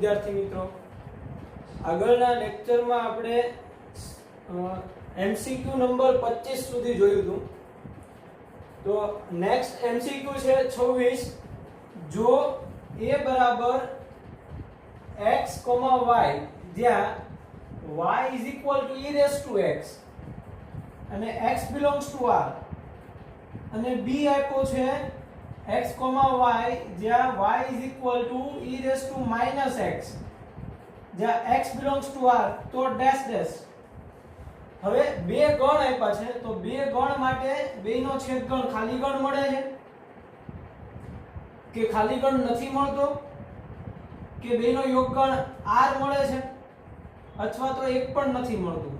વિદ્યાર્થી મિત્રો, આગળના લેક્ચરમાં આપણે MCQ નંબર 25 સુધી જોયું હતું. તો નેક્સ્ટ MCQ છે 26. જો a બરાબર x, y જ્યાં y is equal to e raised to x અને x belongs to r અને b આપ્યો છે x, y જ્યાં y is equal to e raised to minus x જ્યાં x belongs to r તો dash dash. હવે બે ગણ આપ્યા છે તો બે ગણ માટે બેનો છેદગણ ખાલી ગણ મળે છે કે ખાલી ગણ નથી મળતો કે બેનો યોગગણ r મળે છે અથવા તો એક પણ નથી મળતું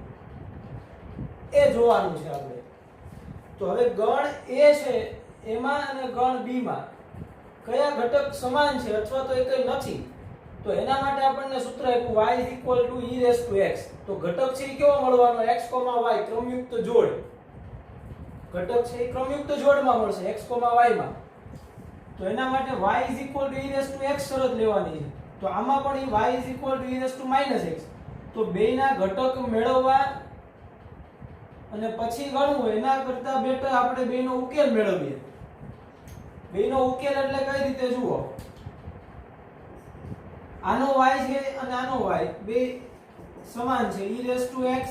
એ જોવાનું છે આપણે. તો હવે ગણ a છે એમાં અને ગણ b માં કયા ઘટક સમાન છે અથવા તો એક નથી, તો એના માટે આપણને સૂત્ર આપ્યું y e raised to x. તો ઘટક છે એ કેવો મળવાનો x, y ક્રમયુક્ત જોડ. ઘટક છે એ ક્રમયુક્ત જોડમાં મળશે x, y માં. તો એના માટે y e raised to x શરત લેવાની છે. તો આમાં પણ y e raised to minus x. તો બેના ઘટક મેળવવા અને પછી ગણવું એના કરતા બેટર આપણે બેનો ઉકેલ મેળવીએ. બેનો ઉકેલ એટલે કઈ રીતે જુઓ, આનો y છે અને આનો y બે સમાન છે e raised to x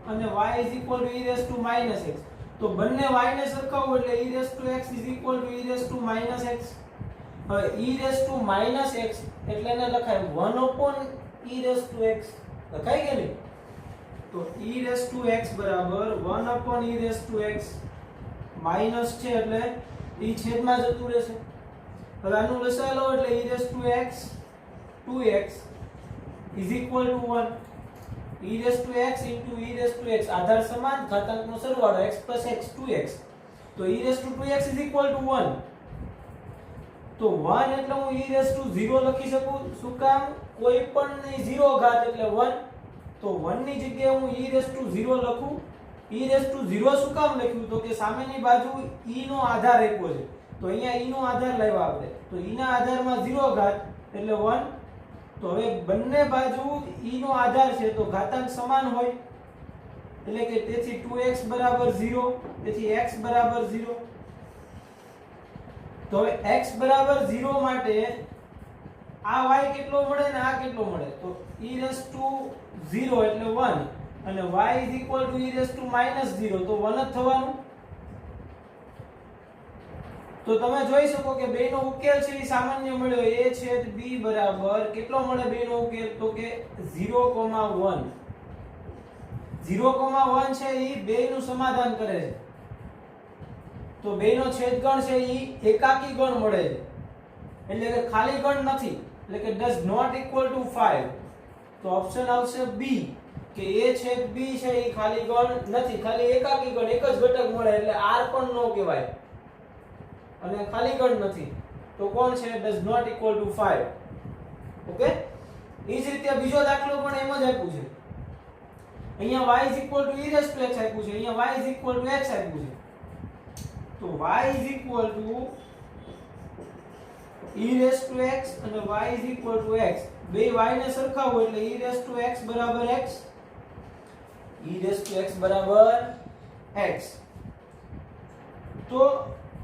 અને y is equal to e raised to minus x. તો બંને y ને સરખાવો એટલે e raised to x is equal to e raised to minus x. હવે e raised to minus x એટલે એને લખાય 1 upon e raised to x. લખાય કે નહીં? તો e raised to x બરાબર 1 upon e raised to x minus છે એટલે e છેદમાં જતું રહેશે. હવે આનું લસાઅ લો એટલે e raised to x 2x is equal to 1. e raised to x into e raised to x આધાર સમાન, ઘાતાંકનો સરવાળો x plus x 2x. તો e raised to 2x is equal to 1. તો 1 એટલે હું e raised to 0 લખી શકું. શું કામ? કોઈ પણ ની 0 ઘાત એટલે 1. તો 1 ની જગ્યાએ હું e raised to 0 લખું. e raised to 0 શું કામ લખ્યું? તો કે સામેની બાજુ e નો આધાર આપ્યો છે તો અહીંયા e નો આધાર લાવ્યા આપણે. તો e ના આધારમાં 0 ઘાત એટલે 1. તો હવે બંને બાજુ e નો આધાર છે તો ઘાતાંક સમાન હોય એટલે કે તેથી 2x બરાબર 0, તેથી x બરાબર 0. તો હવે x બરાબર 0 માટે આ y કેટલો મળે ને આ કેટલો મળે? તો e raised to 0 એટલે 1 અને y is equal to e raised to minus 0 તો 1 જ થવાનું. તો તમે જોઈ શકો કે બેનો ઉકેલ છે એ સામાન્ય મળ્યો. a છેદ b બરાબર કેટલો મળે બેનો ઉકેલ? તો કે 0,1. 0,1 છે એ બેનું સમાધાન કરે છે. તો બેનો છેદગણ છે એ એકાકી ગણ મળે છે એટલે કે ખાલી ગણ નથી, એટલે કે does not equal to 5. તો ઓપ્શન આવશે b કે a છેદ b છે એ ખાલી ગણ નથી, ખાલી એકાકી ગણ એક જ ઘટક મળે એટલે r પણ ન કહેવાય અને ખાલી ગણ નથી. તો કોણ છે? does not equal to 5. Okay. એ જ રીતે બીજો દાખલો પણ એમ જ આપ્યું છે. અહીંયા y is equal to e raised to x આપ્યું છે, અહીંયા y is equal to x આપ્યું છે. તો y is equal to e raised to x અને y is equal to x. બે y ને સરખાવો એટલે e raised to x બરાબર x, e raised to x બરાબર x. તો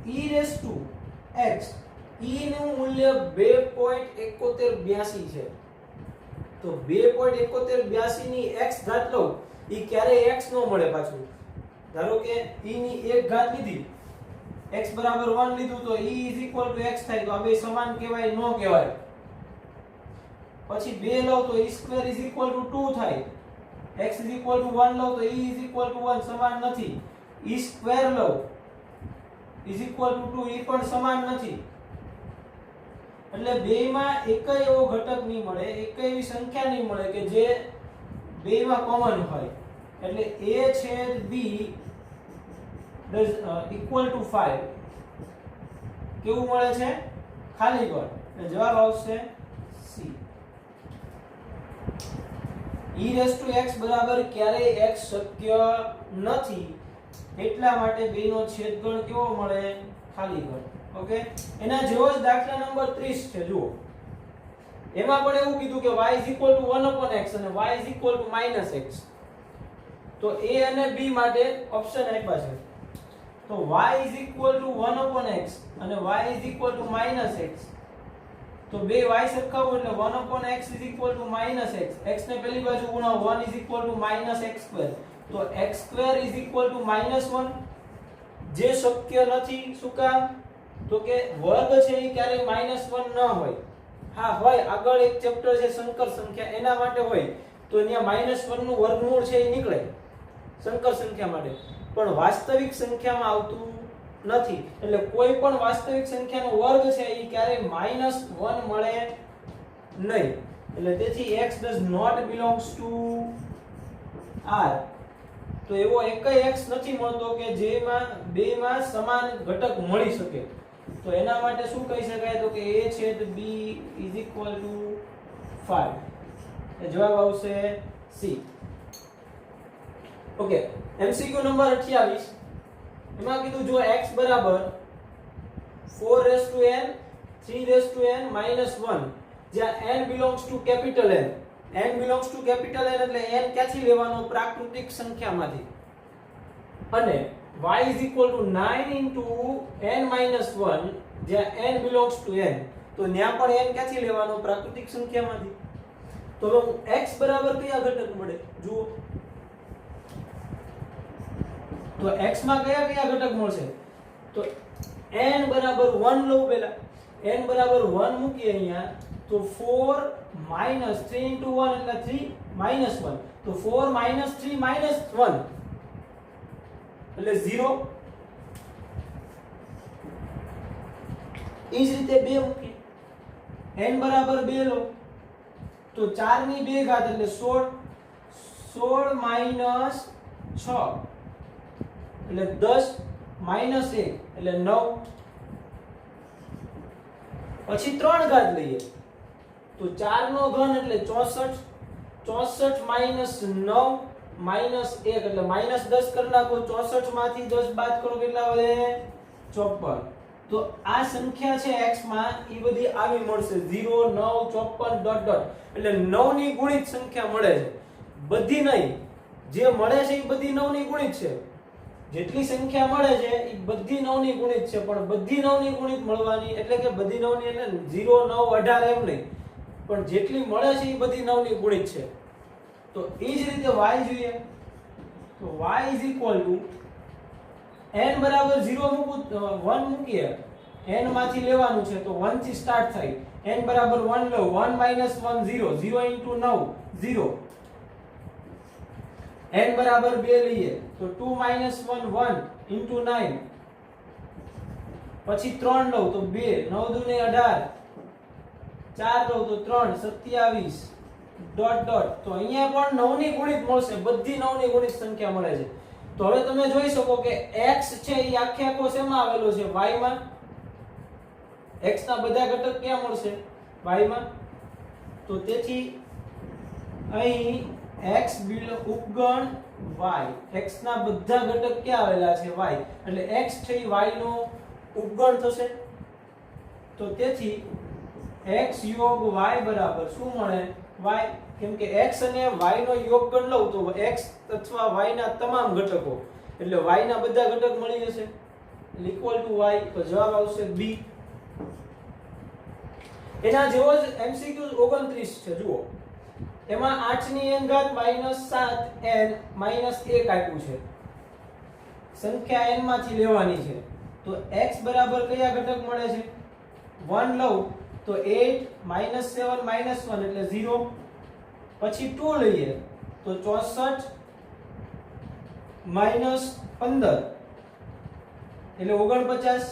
e raised to x e નું મૂલ્ય 2.7182 છે. તો 2.7182 ની x ઘાત લો ઈ ક્યારે x નો મળે પાછું. ધારો કે e ની એક ઘાત લીધી, x બરાબર 1 લીધું તો e is equal to x થાય. તો આ બે સમાન કહેવાય ન કહેવાય. પછી 2 લો તો e square is equal to 2 થાય. x is equal to 1 લો તો e is equal to 1 સમાન નથી. e square law is equal to 2 એ પણ સમાન નથી. એટલે બેયમાં એકય એવો ઘટક નહીં મળે, એકય એવી સંખ્યા નહીં મળે કે જે બેયમાં કોમન હોય. એટલે a છેદ b equal to 5 કેવું મળે છે? ખાલી ગણ. એટલે જવાબ આવશે c. e raised to x બરાબર ક્યારેય x શક્ય નથી એટલા માટે બેનો છેદગણ કેવો મળે? ખાલી ગણ. ઓકે. એના જેવો જ દાખલા નંબર 30 છે. જુઓ એમાં પણ એવું કીધું કે y = 1/x અને y = -x. તો a અને b માટે ઓપ્શન આપ્યા છે. તો y = 1/x અને y = -x. તો બે y સરખાવો એટલે 1/x = -x. x ને પેલી બાજુ ગુણાવો 1 = -x². તો x² = -1 જે શક્ય નથી. શું કામ? તો કે વર્ગ છે એ ક્યારેય -1 ન હોય. હા હોય, આગળ એક ચેપ્ટર છે સંકર સંખ્યા, એના માટે હોય તો અહીંયા -1 નું વર્ગમૂળ છે એ નીકળે સંકર સંખ્યા માટે, પણ વાસ્તવિક સંખ્યામાં આવતું નથી. એટલે કોઈ પણ વાસ્તવિક સંખ્યાનો વર્ગ છે એ ક્યારેય -1 મળે નહીં. એટલે તેથી x does not belongs to R. તો એવો એકય x નથી મળતો કે જેમાં બેમાં સમાન ઘટક મળી શકે. તો એના માટે શું કહી શકાય? તો કે a/b = 5. એ જવાબ આવશે C. Okay, MCQ number 28. એમાં કીધું જો x = 4n 3n - 1 જ્યાં n belongs to capital N. n belongs to capital N એટલે n ક્યાંથી લેવાનો? પ્રાકૃતિક સંખ્યામાંથી. અને y = 9 * n - 1 જ્યાં n belongs to n. તો ત્યાં પણ n ક્યાંથી લેવાનો? પ્રાકૃતિક સંખ્યામાંથી. તો હવે x બરાબર કયા ઘટક મળે? જુઓ તો x માં કયા કયા ઘટક મળશે? તો n બરાબર 1 લો. પહેલા n બરાબર 1 મૂકીએ અહીંયા. તો 4 - 3 * 1 એટલે 3 - 1. તો 4 - 3 - 1 એટલે 0. એ જ રીતે 2 મૂકીએ. n બરાબર 2 લો. તો 4 ની 2 ઘાત એટલે 16. 16 - 6 એટલે 10 - 1 એટલે 9. પછી 3 ઘાત લઈએ. તો 4 નો ઘન એટલે 64. 64 - 9 - 1 એટલે -10 કરી નાખો. 64 માંથી 10 બાદ કરો કેટલા વધે? 54. તો આ સંખ્યા છે x માં એ બધી આવી મળશે 0 9 54 ... એટલે 9 ની ગુણિત સંખ્યા મળે છે. બધી નહીં, જે મળે છે એ બધી 9 ની ગુણિત છે. જેટલી સંખ્યા મળે છે એ બધી 9 ની ગુણિત છે, પણ બધી 9 ની ગુણિત મળવાની એટલે કે બધી 9 ની એટલે 0 9 18 એમ નહીં, પણ જેટલી મળે છે એ બધી 9 ની ગુણિત છે. તો એ જ રીતે y જોઈએ. તો y = n બરાબર 0 મૂકું 1 મૂકીએ. n માંથી લેવાનું છે તો 1 થી સ્ટાર્ટ થાય. n બરાબર 1 લો. 1 - 1 0. 0 * 9 0. n બરાબર 2 લઈએ તો 2 - 1 1 * 9. પછી 3 લો તો 2. 9 * 2 = 18. 4 લો તો 3 27. ... તો અહીંયા પણ 9 ની ગુણિત મળશે. બધી 9 ની ગુણિત સંખ્યા મળે છે. તો હવે તમે જોઈ શકો કે x છે એ આખે આખો શેમાં આવેલો છે? y માં. x ના બધા ઘટક ક્યાં મળશે? y માં. તો તેથી અહીં x ઉપગણ y, x ના બધા ઘટક ક્યાં આવેલા છે? y. એટલે x છે એ y નો ઉપગણ થશે. તો તેથી x યોગ y બરાબર શું મળે? y. કેમ કે x અને y નો યોગગણ લઉં તો x અથવા y ના તમામ ઘટકો એટલે y ના બધા ઘટક મળી જશે = y. તો જવાબ આવશે B. એના જેવો જ MCQ 29 છે. જુઓ એમાં 8 ની n ઘાત -7n - 1 આપ્યું છે. સંખ્યા n માંથી લેવાની છે. તો x બરાબર કયા ઘટક મળે છે? 1 લઉં તો 8 - 7 - 1 એટલે 0. પછી 2 લઈએ તો 64 - 15 એટલે 49.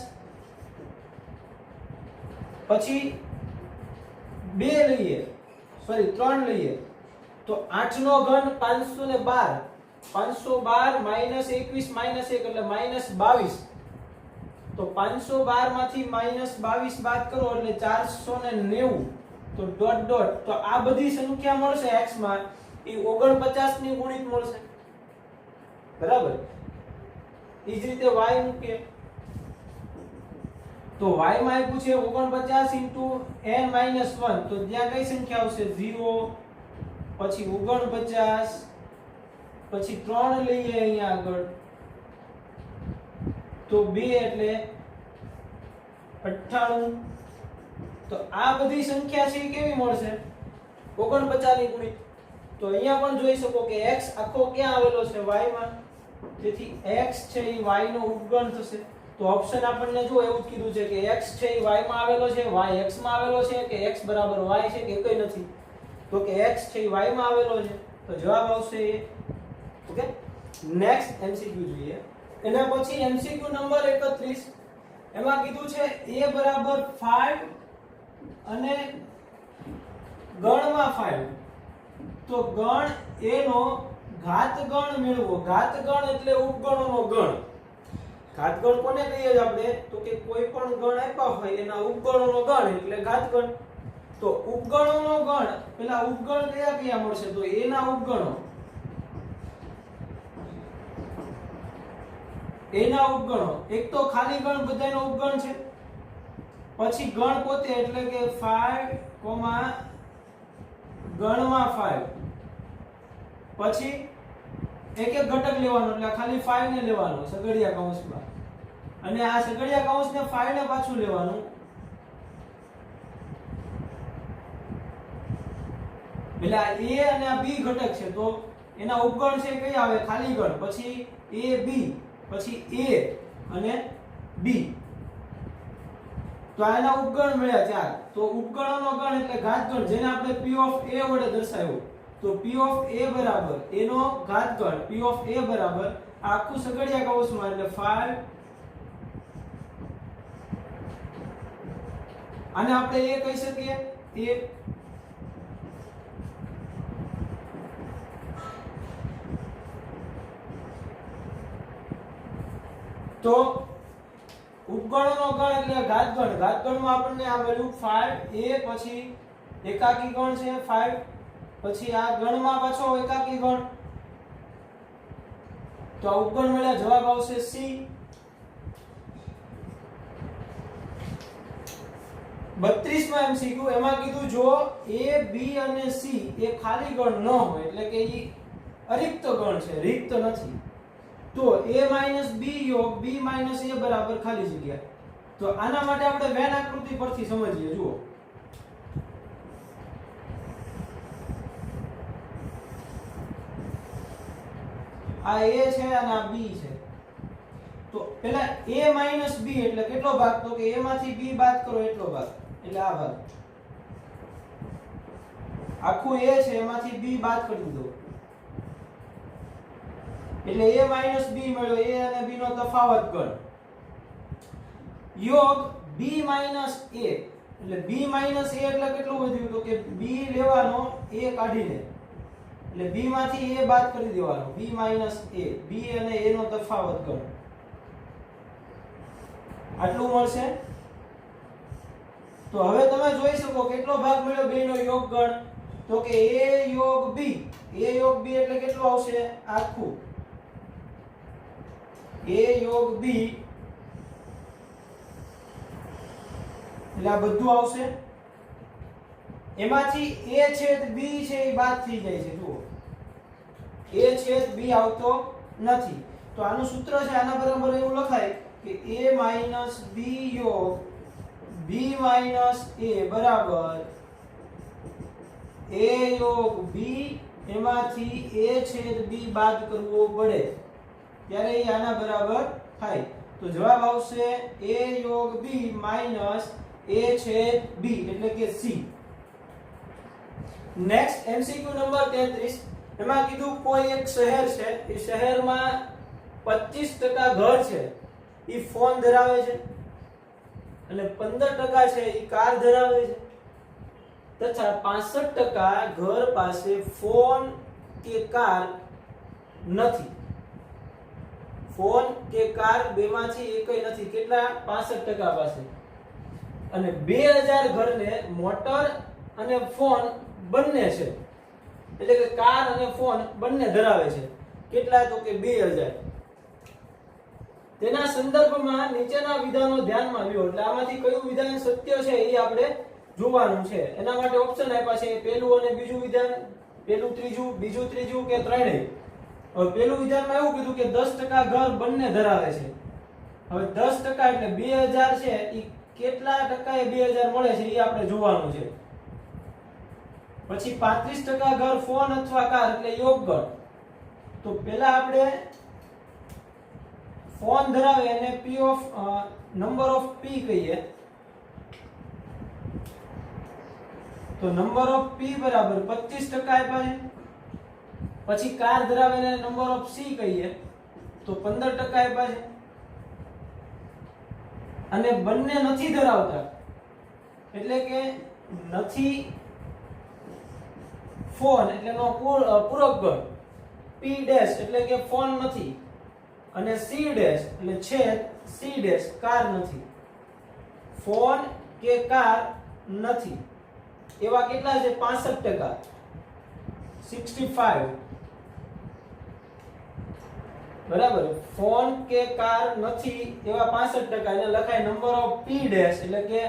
પછી 2 લઈએ, સોરી 3 લઈએ તો 8 નો ઘન 512. 512 - 21 - 1 એટલે -22. તો 512 માંથી -22 બાદ કરો એટલે 490. તો ... તો આ બધી સંખ્યા મળશે x માં એ 49 ની ગુણિત મળશે. બરાબર. એ જ રીતે y મૂકીએ. તો y માં આપ્યું છે 49 into n - 1 તો ત્યાં કઈ સંખ્યા આવશે 0 પછી 49 પછી 3 લઈએ અહીંયા આગળ તો 2 એટલે 98 તો આ બધી સંખ્યા છે કેવી મળશે 49 ની ગુણિત તો અહીંયા પણ જોઈ શકો કે x આખો ક્યાં આવેલો છે y માં તેથી x છે એ y નો ઉપગણ થશે તો ઓપ્શન આપણને જો એવું જ કીધું છે કે x છે એ y માં આવેલો છે y x માં આવેલો છે કે x બરાબર y છે કે કંઈ નથી તો કે x છે એ y માં આવેલો છે તો જવાબ આવશે એ ઓકે નેક્સ્ટ MCQ જોઈએ એના પછી MCQ નંબર 31 એમાં કીધું છે a બરાબર 5 અને ગણમાં 5 તો ગણ a નો ઘાત ગણ મેળવો ઘાત ગણ એટલે ઉપગણોનો ગણ ઘાત ગણ કોને કહીએ જ આપણે તો કે કોઈ પણ ગણ આપ્યા હોય એના ઉપગણોનો ગણ એટલે ઘાત ગણ તો ઉપગણોનો ગણ પેલા ઉપગણ કયા કયા મળશે તો a ના ઉપગણો a ના ઉપગણો એક તો ખાલી ગણ બધાયનો ઉપગણ છે પછી ગણ પોતે એટલે કે 5, ગણમાં 5 પછી એક એક ઘટક લેવાનો એટલે ખાલી 5 ને લેવાનો સગડિયા કૌંસમાં અને આ સગડિયા કૌંસને 5 ને પાછું લેવાનું એટલે આ a અને આ b ઘટક છે તો એના ઉપગણ છે કઈ આવે ખાલી ગણ પછી a b પછી a અને b તો આના ઉપગણ મળ્યા ચાર તો ઉપગણોનો ગણ એટલે ઘાત ગણ જેને આપણે p ઓફ a વડે દર્શાવ્યો તો p ઓફ a બરાબર a નો ઘાત ગણ p ઓફ a બરાબર આખું સગડિયા કૌંસમાં એટલે 5 આને આપણે a કહી શકીએ a તો ઉપગણોનો ગણ એટલે ઘાતગણમાં આપણને આ વેલ્યુ 5 a પછી એકાકી ગણ છે 5 પછી આ ગણમાં પાછો એકાકી ગણ તો આ ઉપગણ મળ્યા જવાબ આવશે C 32 માં MCQ એમાં કીધું જો a b અને c એ ખાલી ગણ ન હોય એટલે કે ઈ અરિક્ત ગણ છે રિક્ત નથી તો a - b યોગ b - a બરાબર ખાલી જગ્યા તો આના માટે આપણે વેન આકૃતિ પરથી સમજીએ જુઓ આ a છે અને આ b છે તો પેલા a - b એટલે કેટલો ભાગ તો કે a માંથી b બાદ કરો એટલો ભાગ એટલે આ ભાગ આખું a છે એમાંથી b બાદ કરી દીધો એટલે a - b મળ્યો a અને b નો તફાવત ગણ યોગ b - a એટલે b - a એટલે કેટલું વધ્યું તો કે b લેવાનો a કાઢીને એટલે b માંથી a બાદ કરી દેવાનો b - a b અને a નો તફાવત ગણ આટલું મળશે તો હવે તમે જોઈ શકો કેટલો ભાગ મળ્યો બેનો યોગ ગણ તો કે a યોગ b એટલે કેટલું આવશે આખું a યોગ b એટલે આ બધું આવશે એમાંથી a છેદ b છે એ બાદ થઈ જાય છે જુઓ a છેદ b આવતો નથી તો આનું સૂત્ર છે આના બરાબર એવું લખાય કે a - b યોગ b - a બરાબર a યોગ b એમાંથી a છેદ b બાદ કરવો પડે ત્યારે એ આના બરાબર થાય તો જવાબ આવશે a યોગ b માઈનસ a છેદ b એટલે કે c નેક્સ્ટ MCQ નંબર 33 એમાં કીધું કોઈ એક શહેર છે એ શહેરમાં 25% ઘર છે એ ફોન ધરાવે છે અને 15% છે એ કાર ધરાવે છે તથા 65% ઘર પાસે ફોન કે કાર નથી ફોન કે કાર બેમાંથી એકય નથી કેટલા 65% પાસે અને 2000 ઘરને મોટર અને ફોન બંને છે એટલે કે કાર અને ફોન બંને ધરાવે છે કેટલા તો કે 2000 તેના સંદર્ભમાં નીચેના વિધાનો ધ્યાનમાં લ્યો. એટલે આમાંથી કયું વિધાન સત્ય છે એ આપણે જોવાનું છે. એના માટે ઓપ્શન આપ્યા છે પહેલું અને બીજું વિધાન, પહેલું ત્રીજું, બીજું ત્રીજું કે ત્રણેય. હવે પહેલું વિધાનમાં એવું કીધું કે 10% ઘર બંને ધરાવે છે. હવે 10% એટલે 2000 છે એ કેટલા ટકાએ 2000 મળે છે એ આપણે જોવાનું છે. પછી 35% ઘર ફોન અથવા કાર એટલે યોગગણ. તો પહેલા આપણે ફોન ધરાવે એને p of number of p કહીએ. તો નંબર ઓફ p બરાબર 25% આપ્યા છે. પછી કાર ધરાવે એને નંબર ઓફ c કહીએ તો 15% આપ્યા છે. અને બંને નથી ધરાવતા એટલે કે નથી ફોન એટલે નો પૂરક ગણ, p ડેશ એટલે કે ફોન નથી, અને c ડેશ એટલે છેદ c ડેશ કાર નથી. ફોન કે કાર નથી એવા કેટલા છે? 65%, 65. બરાબર. ફોન કે કાર નથી એવા 65%. એને લખાય નંબર ઓફ p ડેશ એટલે કે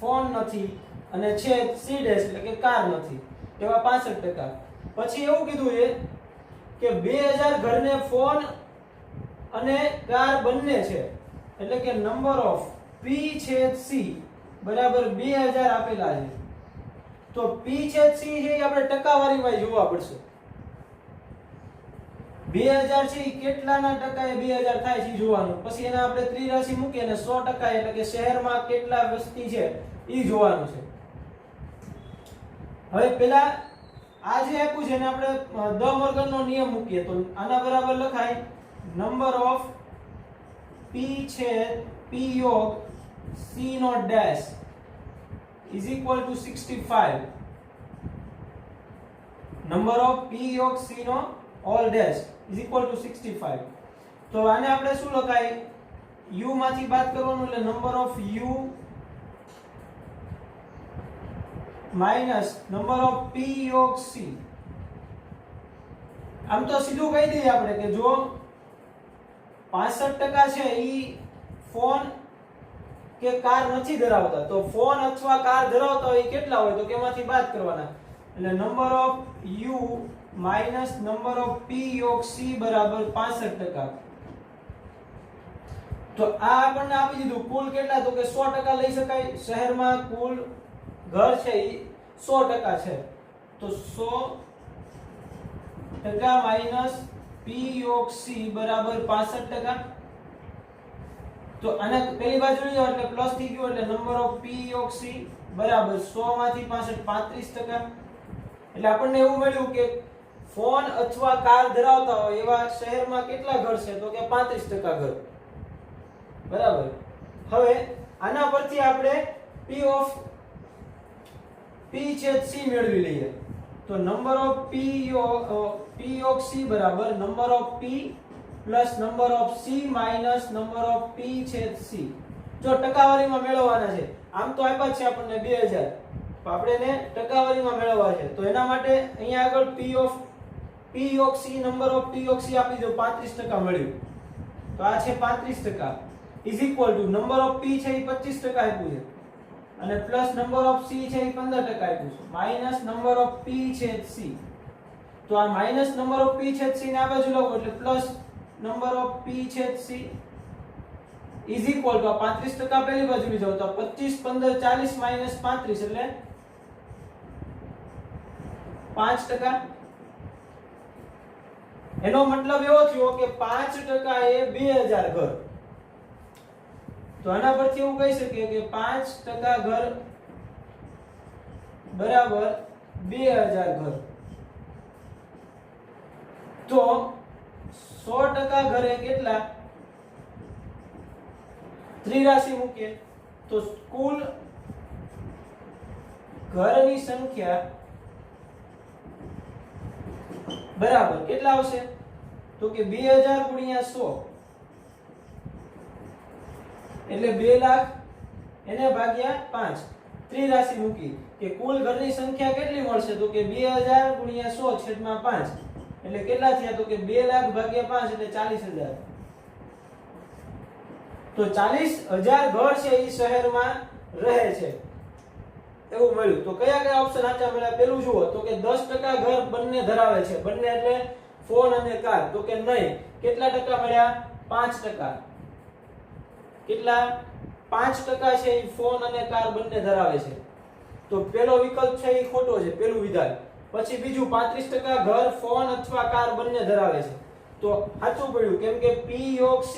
ફોન નથી અને છેદ c ડેશ એટલે કે કાર નથી એવા 65%. પછી એવું કીધું છે કે 2000 ઘરને ફોન અને કાર બંને છે એટલે કે નંબર ઓફ p છેદ c બરાબર 2000 આપેલા છે. તો p છેદ c છે એ આપણે ટકાવારીમાં જોવા પડશે. 2000 છે એ કેટલાના ટકાએ 2000 થાય છે જોવાનું. પછી એને આપણે ત્રિરાશિ મૂકીએ અને 100% એટલે કે શહેરમાં કેટલા વસ્તી છે એ જોવાનું છે. હવે પેલા આ જે આપ્યું છે એને આપણે દ મોર્ગનનો નિયમ મૂકીએ તો આના બરાબર લખાય નંબર ઓફ p છેદ p યોગ c નો dash is equal to 65. Number of p યોગ c નો whole dash is equal to 65. તો આને આપણે શું લખાય? u માંથી બાદ કરવાનું એટલે number of u minus number of p યોગ c. આમ તો સીધું કહી દઈએ આપણે કે જો 65% છે ઈ ફોન કે કાર નથી ધરાવતા તો ફોન અથવા કાર ધરાવતા હોય કેટલા હોય તો કેમાંથી બાદ કરવાના એટલે number of u minus number of p યોગ c બરાબર 65%. તો આ આપણને આપી દીધું કુલ કેટલા તો કે 100% લઈ શકાય. શહેરમાં કુલ ઘર છે એ 100% છે તો 100% માઈનસ p યોગ c બરાબર 65%. તો આને પેલી બાજુ લઈ જાવ એટલે પ્લસ થઈ ગયું એટલે નંબર ઓફ p યોગ c બરાબર 100 માંથી 65 35%. એટલે આપણને એવું મળ્યું કે ફોન અથવા કાર ધરાવતા હોય એવા શહેરમાં કેટલા ઘર છે તો કે 35% ઘર. બરાબર. હવે આના પરથી આપણે p ઓફ p છેદ c મેળવી લઈએ. તો નંબર ઓફ p યોગ c બરાબર number of p plus number of c minus number of p છેદ c. જો ટકાવારીમાં મેળવવાના છે આમ તો આપ્યા છે આપણને 2000 તો આપણે એને ટકાવારીમાં મેળવવા છે તો એના માટે અહીંયા આગળ p યોગ c નંબર ઓફ p યોગ c આપી દો 35% મળ્યું. તો આ છે 35% is equal to number of p છે એ 25% આપ્યું છે અને પ્લસ નંબર ઓફ c છે એ 15% આપ્યું છે માઈનસ નંબર ઓફ p છેદ c. તો આ માઈનસ નંબર ઓફ p છેદ c ને આ બાજુ લાવો એટલે પ્લસ નંબર ઓફ p છેદ c ઇઝ ઇક્વલ ટુ આ 35% પેલી બાજુ લઈ જાવ તો 25 15 40 માઈનસ 35 એટલે 5%. એનો મતલબ એવો થયો કે 5% એ 2000 ઘર. તો આના પરથી એવું કહી શકીએ કે 5% ઘર બરાબર 2000 ઘર. તો 100% ઘરે કેટલા? ત્રિરાશિ મૂકીએ તો કુલ ઘરની સંખ્યા બરાબર કેટલા આવશે તો કે 2000 ગુણ્યા 100 એટલે 2 લાખ એને ભાગ્યા 5. ત્રિરાશિ મૂકી કે કુલ ઘરની સંખ્યા કેટલી મળશે તો કે 2000 ગુણ્યા 100 છેદમાં 5 એટલે કેટલા થયા તો કે 2 લાખ ભાગ્યા 5 એટલે 40000. તો 40,000 ઘર છે એ શહેરમાં રહે છે એવું મળ્યું. તો કયા કયા ઓપ્શન સાચા મળ્યા? પેલું જુઓ તો કે 10% ઘર બંને ધરાવે છે. બંને એટલે ફોન અને કાર. તો કે નહીં. કેટલા ટકા મળ્યા? 5%. કેટલા? 5% છે એ ફોન અને કાર બંને ધરાવે છે. તો પેલો વિકલ્પ છે એ ખોટો છે, પેલું વિધાન. પછી બીજું 35% ઘર ફોન અથવા કાર બંને ધરાવે છે. તો સાચું પડ્યું, કેમ કે P યોગ C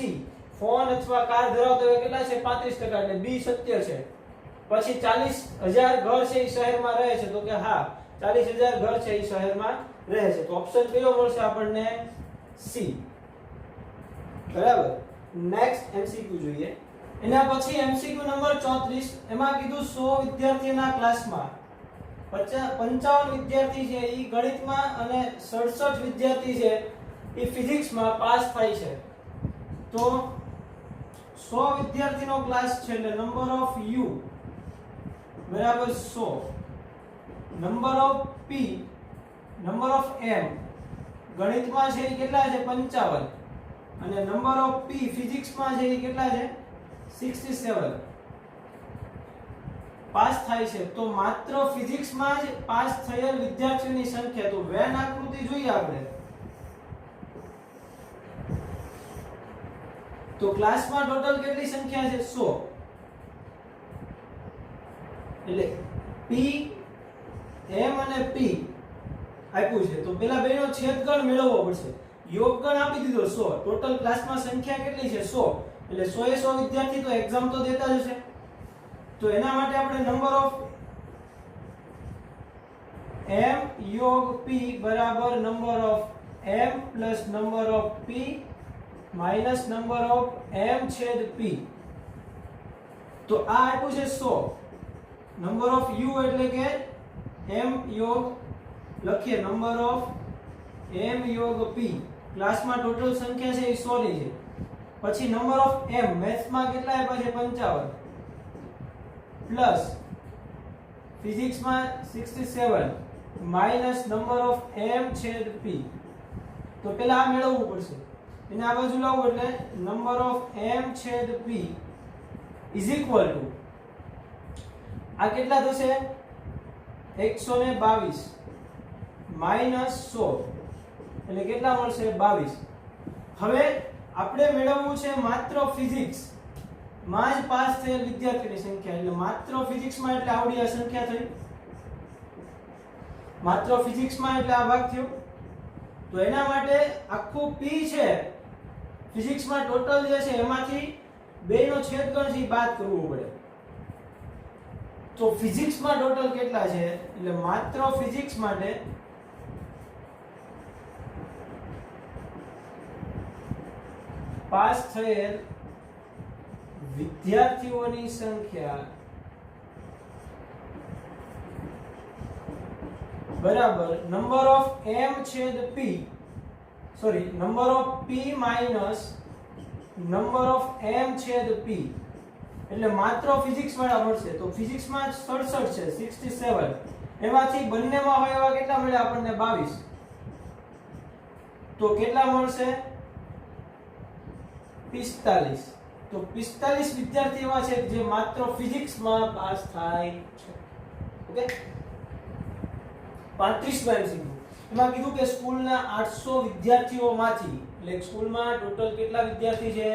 ફોન અથવા કાર ધરાવતો હોય કેટલા છે? 35%, એટલે B સત્ય છે. પછી 40,000 ઘર છે એ શહેરમાં રહે છે. તો કે હા, 40,000 ઘર છે એ શહેરમાં રહે છે. તો ઓપ્શન કયો મળશે આપણને? C. બરાબર. નેક્સ્ટ MCQ જોઈએ. એના પછી MCQ નંબર 34. એમાં કીધું 100 વિદ્યાર્થીઓના ક્લાસમાં 55 વિદ્યાર્થી છે એ ગણિતમાં અને 67 વિદ્યાર્થી છે એ ફિઝિક્સમાં પાસ થાય છે. તો 100 વિદ્યાર્થીનો ક્લાસ છે એટલે નંબર ઓફ U બરાબર 100, number of P, number of M ગણિતમાં છે એ કેટલા છે? 55, અને નંબર ઓફ P ફિઝિક્સમાં છે એ કેટલા છે? 67 પાસ થાય છે. તો માત્ર ફિઝિક્સમાં જ પાસ થયેલ વિદ્યાર્થીઓની સંખ્યા, તો વેન આકૃતિ જોઈએ આપણે. તો ક્લાસમાં ટોટલ કેટલી સંખ્યા છે? 100. એટલે P, M અને P આપ્યું છે. તો પેલા બેનો છેદગણ મેળવવો પડશે. યોગગણ આપી દીધો 100. ટોટલ ક્લાસમાં સંખ્યા કેટલી છે? 100. એટલે 100 એ 100 વિદ્યાર્થી તો એક્ઝામ તો દેતા જ હશે. તો એના માટે આપણે નંબર ઓફ M યોગ P બરાબર number of M plus number of P minus number of M છેદ P. તો આ આપ્યું છે 100. નંબર ઓફ U એટલે કે M યોગ લખીએ નંબર ઓફ M યોગ P. ક્લાસમાં ટોટલ સંખ્યા છે એ 100 ની છે. પછી નંબર ઓફ M મેથ્સમાં કેટલા આપ્યા છે? 55 પ્લસ ફિઝિક્સમાં 67 માઈનસ નંબર ઓફ M છેદ P. તો પહેલા આ મેળવવું પડશે. એને આ બાજુ લાવવું એટલે નંબર ઓફ M છેદ P ઇઝ ઇક્વલ ટુ આ કેટલા થશે? 122 માઈનસ 100 એટલે કેટલા મળશે? 22. હવે આપણે મેળવવું છે માત્ર ફિઝિક્સ માં જ પાસ થયેલ વિદ્યાર્થીની સંખ્યા. એટલે માત્ર ફિઝિક્સમાં એટલે આવડી આ સંખ્યા થઈ. માત્ર ફિઝિક્સમાં એટલે આ ભાગ થયો. તો એના માટે આખું P છે ફિઝિક્સમાં ટોટલ જે છે એમાંથી બેનો છેદગણ છે બાદ કરવું પડે. તો ફિઝિક્સમાં ટોટલ કેટલા છે? એટલે માત્ર ફિઝિક્સ માટે પાસ થયેલ વિદ્યાર્થીઓની સંખ્યા બરાબર નંબર ઓફ M છેદ P, sorry number of P minus number of M છેદ P. એટલે માત્ર ફિઝિક્સ વાળા મળશે. તો ફિઝિક્સમાં 67 છે 67, એમાંથી બંનેમાં હોય એવા કેટલા મળ્યા આપણને? 22. તો કેટલા મળશે? 45. તો 45 વિદ્યાર્થી એવા છે જે માત્ર ફિઝિક્સમાં પાસ થાય છે. ઓકે. 35 એમાં કીધું કે સ્કૂલના 800 વિદ્યાર્થીઓમાંથી, એટલે સ્કૂલમાં ટોટલ કેટલા વિદ્યાર્થી છે?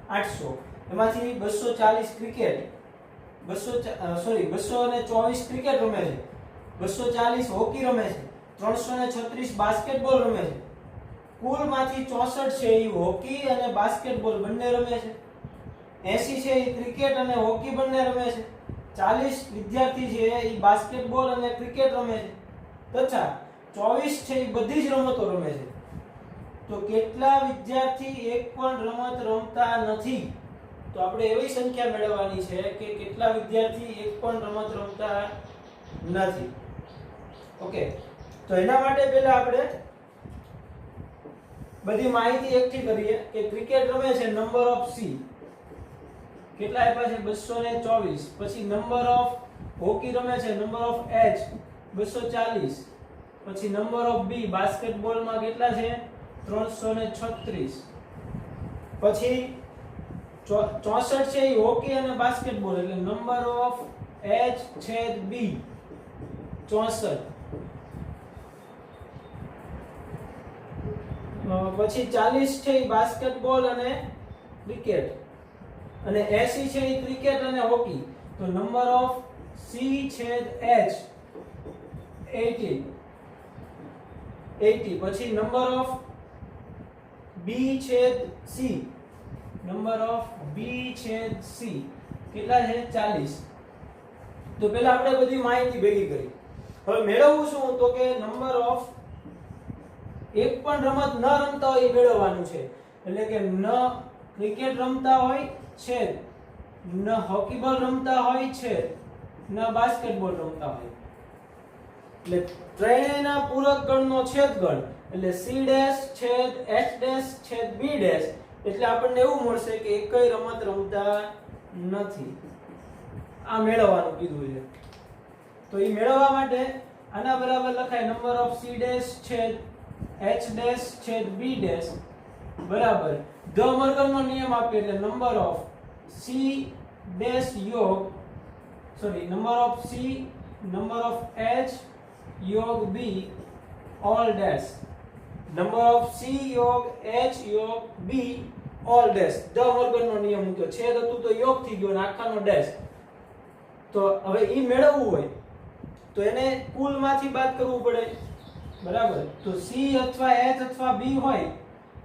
800. એમાંથી 240 ક્રિકેટ 224 ક્રિકેટ રમે છે, 240 હોકી રમે છે, 336 બાસ્કેટબોલ રમે છે. કુલમાંથી 64 છે એ હોકી અને બાસ્કેટબોલ બંને રમે છે. 80 છે એ ક્રિકેટ અને હોકી બંને રમે છે. 40 વિદ્યાર્થી છે એ બાસ્કેટબોલ અને ક્રિકેટ રમે છે, તથા 24 છે એ બધી જ રમતો રમે છે. તો કેટલા વિદ્યાર્થી એક પણ રમત રમતા નથી? તો આપણે એવી સંખ્યા મેળવવાની છે કે કેટલા વિદ્યાર્થી એક પણ રમત રમતા નથી. ઓકે. તો એના માટે પહેલા આપણે બધી માહિતી એકઠી કરીએ કે ક્રિકેટ રમે છે નંબર ઓફ C કેટલા આપ્યા છે? 224. પછી નંબર ઓફ હોકી રમે છે નંબર ઓફ H 240. પછી નંબર ઓફ B બાસ્કેટબોલમાં કેટલા છે? 336. પછી 64 છે એ હોકી અને બાસ્કેટબોલ એટલે નંબર ઓફ H છેદ B 64 પછી 40 છે એ બાસ્કેટબોલ અને ક્રિકેટ અને 80 છે એ ક્રિકેટ અને હોકી તો નંબર ઓફ C છેદ H 80 પછી નંબર ઓફ B છેદ C નંબર ઓફ B છેદ C કેટલા છે 40 તો પહેલા આપણે બધી માહિતી ભેગી કરી હવે મેળવવું શું તો કે નંબર ઓફ એક પણ રમત ન રમતા હોય એ મેળવવાનું છે એટલે કે ન ક્રિકેટ રમતા હોય છેદ ન હોકી બોલ રમતા હોય છેદ ન બાસ્કેટબોલ રમતા હોય એટલે ત્રણેયના પૂરક ગણનો છેદગણ એટલે C ડેશ છેદ H ડેશ છેદ B ડેશ એટલે આપણને એવું મળશે કે એકય રમત રમતા નથી આ મેળવવાનું કીધું છે તો એ મેળવવા માટે આના બરાબર લખાય નંબર ઓફ C ડેશ છેદ H ડેશ છેદ B ડેશ બરાબર ધ મોર્ગનનો નિયમ આપીએ એટલે નંબર ઓફ C ડેશ યોગ sorry number of C number of H યોગ B all dash number of C યોગ H યોગ B all dash ધ મોર્ગનનો નિયમ મૂક્યો છેદ હતું તો યોગ થઈ ગયો અને આખાનો ડેશ તો હવે ઈ મેળવવું હોય તો એને કુલમાંથી બાદ કરવું પડે બરાબર તો C અથવા H અથવા B હોય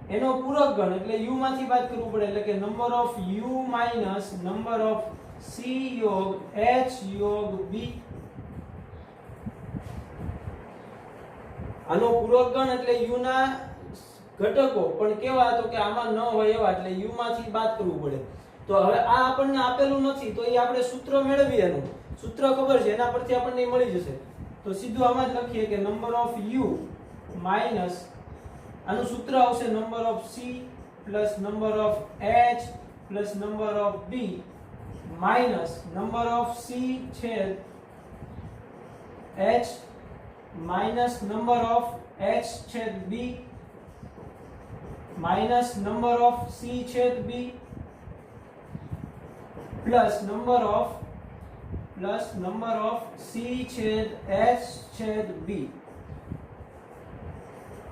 એનો પૂરક ગણ એટલે U માંથી બાદ કરવું પડે એટલે કે number of U minus number of C યોગ H યોગ B આનો પૂરક ગણ એટલે U ના ઘટકો પણ કેવા તો કે આમાં ન હોય એવા એટલે U માંથી બાદ કરવું પડે તો હવે આ આપણને આપેલું નથી તો એ આપણે સૂત્ર મેળવીએ એનું સૂત્ર ખબર છે એના પરથી આપણને મળી જશે તો સીધું આમાં જ લખીએ કે નંબર ઓફ U માઈનસ આનું સૂત્ર આવશે number of C plus number of H plus number of B minus number of C છેદ H minus number of H છેદ B minus number of C છેદ B plus number of C છેદ H છેદ B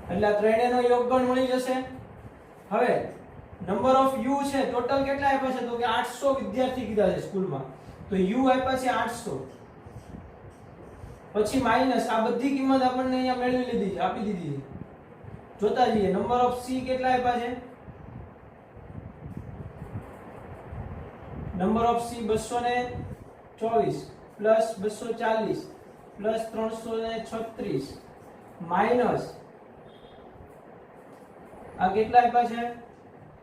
એટલે ત્રણેયનો યોગગણ મળી જશે હવે number of U છે ટોટલ કેટલા આપ્યા છે તો કે 800 વિદ્યાર્થી કીધા છે સ્કૂલમાં તો U આપ્યા છે 800 પછી માઈનસ આ બધી કિંમત આપણને અહીંયા મેળવી લીધી છે આપી દીધી છે જોતા જઈએ નંબર ઓફ C કેટલા આપ્યા છે number of C 224 plus 240 plus 336 minus આ કેટલા આપ્યા છે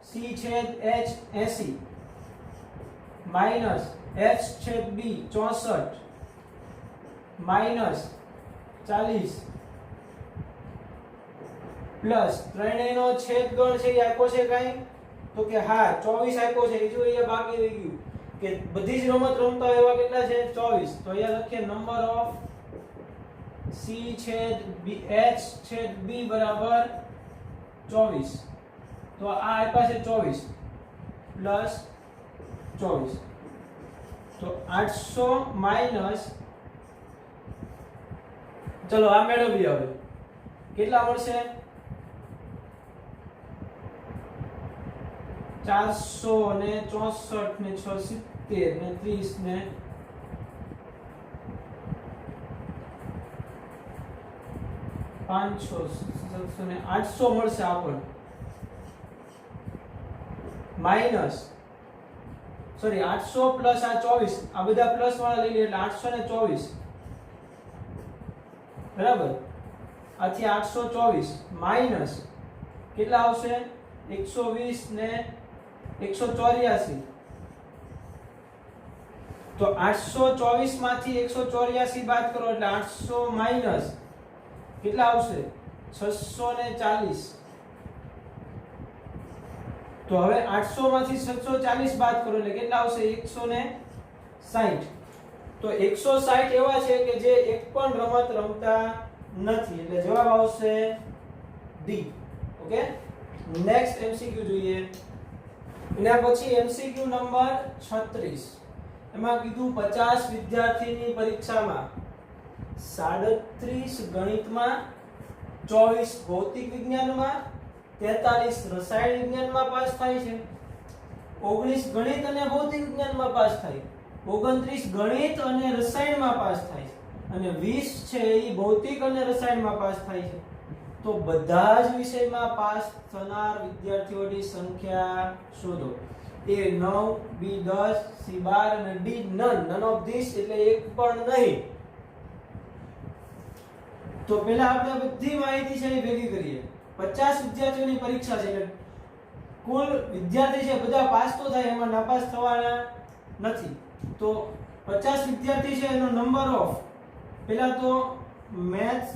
C છેદ H 80 માઈનસ H છેદ B 64 માઈનસ 40 પ્લસ ત્રણેયનો છેદગણ છે એ આપ્યો છે કાઈ તો કે હા 24 આપ્યો છે એ જો અહીંયા બાકી રહી ગયું કે બધી જ રમત રમતા હોય એવા કેટલા છે 24 તો અહીંયા લખીએ નંબર ઓફ C છેદ B H છેદ B બરાબર 24 તો આ આપ્યા છે 24 પ્લસ 24 તો 800 માઈનસ ચલો આ મેળવીએ હવે કેટલા મળશે 400 ને 64 ને 670 ને 30 ને 500 700 ને 800 મળશે આપણને માઈનસ સોરી 800 પ્લસ આ 24 આ બધા પ્લસ વાળા લઈ લે એટલે 824 બરાબર આથી 824 માઈનસ કેટલા આવશે 120 ને 184 તો 824 માંથી 184 બાદ કરો એટલે 800 માઈનસ કેટલા આવશે 640 તો હવે 800 માંથી 640 બાદ કરો એટલે કેટલા આવશે 160 તો 160 એવા છે કે જે એક પણ રમત રમતા નથી એટલે જવાબ આવશે D ઓકે નેક્સ્ટ MCQ જોઈએ એના પછી એમસીક્યુ નંબર 36 એમાં કીધું 50 વિદ્યાર્થીની પરીક્ષામાં 37 ગણિતમાં, 24 ભૌતિક વિજ્ઞાનમાં, 43 રસાયણ વિજ્ઞાનમાં પાસ થાય છે, 19 ગણિત અને ભૌતિક વિજ્ઞાનમાં પાસ થાય, 29 ગણિત અને રસાયણમાં પાસ થાય છે અને 20 છે એ ભૌતિક અને રસાયણમાં પાસ થાય છે. તો બધા જ વિષયમાં પાસ થનાર વિદ્યાર્થીઓની સંખ્યા શોધો. એ 9, બી 10, સી 12 અને ડી નન ઓફ ધીસ એટલે એક પણ નહીં. તો પહેલા આપણે બધી માહિતી છે એ ભેગી કરીએ. 50 વિદ્યાર્થીઓની પરીક્ષા છે એટલે કુલ વિદ્યાર્થી છે બધા પાસ તો થાય, એમાં નાપાસ થવાના નથી. તો 50 વિદ્યાર્થી છે એનો નંબર ઓફ પહેલા તો મેથ્સ,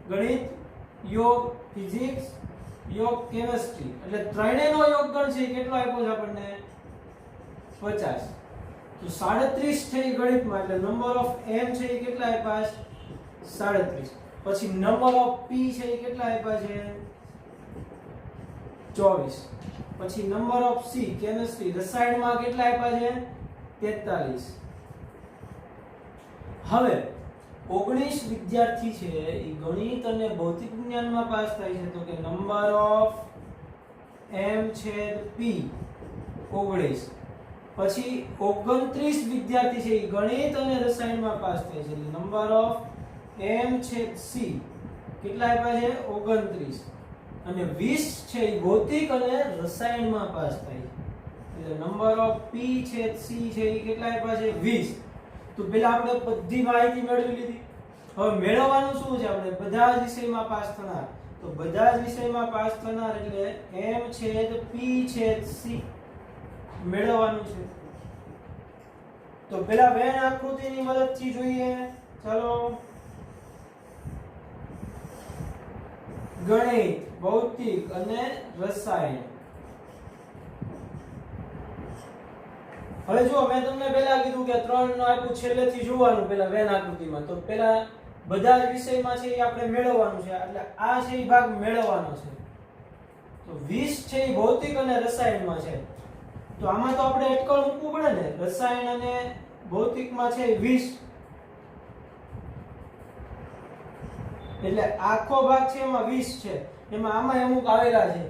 ગણિત, યોગ, ફિઝિક્સ, યોગ, કેમેસ્ટ્રી એટલે ત્રણેયનો યોગગણ છે કેટલો આપ્યો છે આપણને 50. તો 37 છે ગણિતમાં એટલે નંબર ઓફ m છે એ કેટલા આપ્યા છે 37. પછી નંબર ઓફ p છે એ કેટલા આપ્યા છે 24. પછી નંબર ઓફ c કેમેસ્ટ્રી રસાયણમાં કેટલા આપ્યા છે 43. હવે 19 વિદ્યાર્થી છે એ ગણિત અને ભૌતિક વિજ્ઞાનમાં પાસ થાય છે. તો કે નંબર ઓફ m છેદ p 19. પછી 29 વિદ્યાર્થી છે એ ગણિત અને રસાયણમાં પાસ થાય છે. નંબર ઓફ m છેદ c કેટલા આપ્યા છે 29 અને 20 છે એ ભૌતિક અને રસાયણમાં પાસ થાય છે. એટલે નંબર ઓફ p છેદ c છે એ કેટલા આપ્યા છે 20. તો પહેલા આપણે બધી માહિતી મેળવી લીધી. હવે મેળવવાનું શું છે? આપણે બધા જ વિષયમાં પાસ થનાર. તો બધા જ વિષયમાં પાસ થનાર એટલે m છેદ p છેદ c મેળવવાનું છે. તો પહેલા વેન આકૃતિની મદદથી જોઈએ. ચાલો, ગણિત, ભૌતિક અને રસાયણ. હવે જો મેં તમને પહેલા કીધું કે 3 નો આપ્યું છેલ્લેથી જોવાનું પહેલા વેન આકૃતિમાં. તો પહેલા બધા જ વિષયમાં છે એ આપણે મેળવવાનું છે એટલે આ છે એ ભાગ મેળવવાનો છે. તો 20 છે એ ભૌતિક અને રસાયણમાં છે. તો આમાં તો આપણે અટકળ મૂકવું પડે ને. રસાયણ અને ભૌતિકમાં છે 20 એટલે આખો ભાગ છે એમાં 20 છે. એમાં આમાં અમુક આવેલા છે.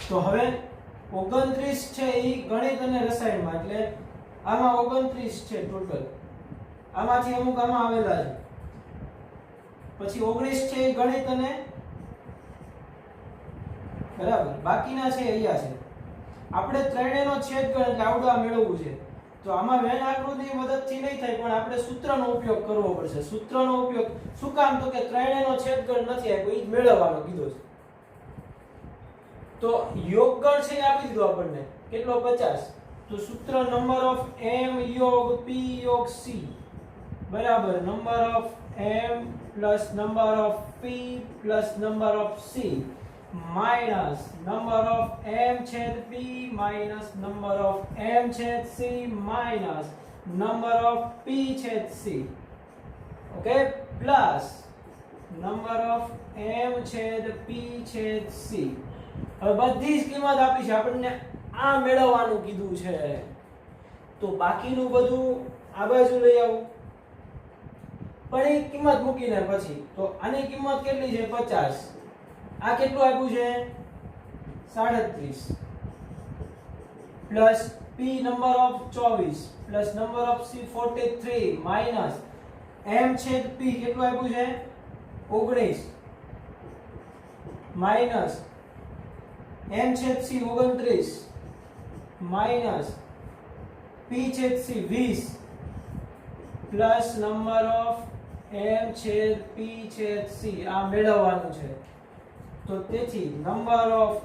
તો હવે 29 છે એ ગણિત અને રસાયણમાં એટલે આમાં 29 છે ટોટલ. આમાંથી અમુક આમાં આવેલા છે. પછી 19 છે એ ગણિત અને બરાબર બાકીના છે અહીંયા છે. આપણે ત્રણેયનો છેદગણ એટલે આવડા મેળવવું છે. તો આમાં વેન આકૃતિની મદદથી નહીં થાય પણ આપણે સૂત્રનો ઉપયોગ કરવો પડશે. સૂત્રનો ઉપયોગ શું કામ? તો કે ત્રણેયનો છેદગણ નથી આપ્યો, એ જ મેળવવાનો કીધો છે. તો યોગગણ છે એ આપી દીધો આપણને કેટલો 50. તો સૂત્ર નંબર ઓફ m યોગ p યોગ c બરાબર number of m plus number of p plus number of c minus number of m છેદ p minus number of m છેદ c minus number of p છેદ c. Okay, plus number of m છેદ p છેદ c. હવે બધી જ કિંમત આપી છે આપણને. આ મેળવવાનું કીધું છે. તો બાકીનું બધું આ બાજુ લઈ આવું પણ એ કિંમત મૂકીને પછી. તો આની કિંમત કેટલી છે 50. આ કેટલું આપ્યું છે 37 plus p number of 24 plus number of c 43 minus m છેદ p કેટલું આપ્યું છે 19 માઈનસ m છેદ c 29 માઈનસ p છેદ c 20 plus number of m છેદ p છેદ c આ મેળવવાનું છે. તો તેથી નંબર ઓફ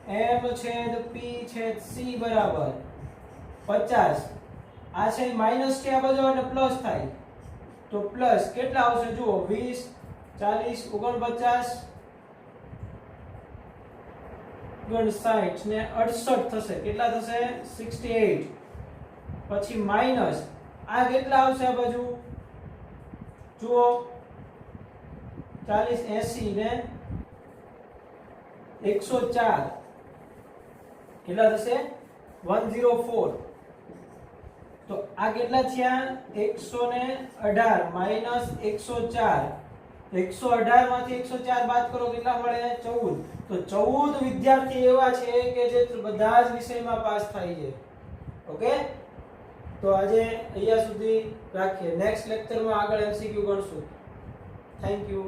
m છેદ p છેદ c બરાબર 50. આ છે માઈનસ છે આ બાજુ એટલે પ્લસ થાય. તો પ્લસ કેટલા આવશે જુઓ 20 40 49 59 ને 68 થશે. કેટલા થશે 68. પછી માઈનસ આ કેટલા આવશે આ બાજુ જુઓ 40 80 ને 104 કેટલા થશે 104 તો આ કેટલા થયા 118 માઈનસ 104 118 માંથી 104 બાદ કરો કેટલા મળે 14 તો 14 વિદ્યાર્થી એવા છે કે જે બધા જ વિષયમાં પાસ થાય છે ઓકે તો આજે અહીંયા સુધી રાખીએ નેક્સ્ટ લેક્ચરમાં આગળ MCQ ગણશું થેન્ક યુ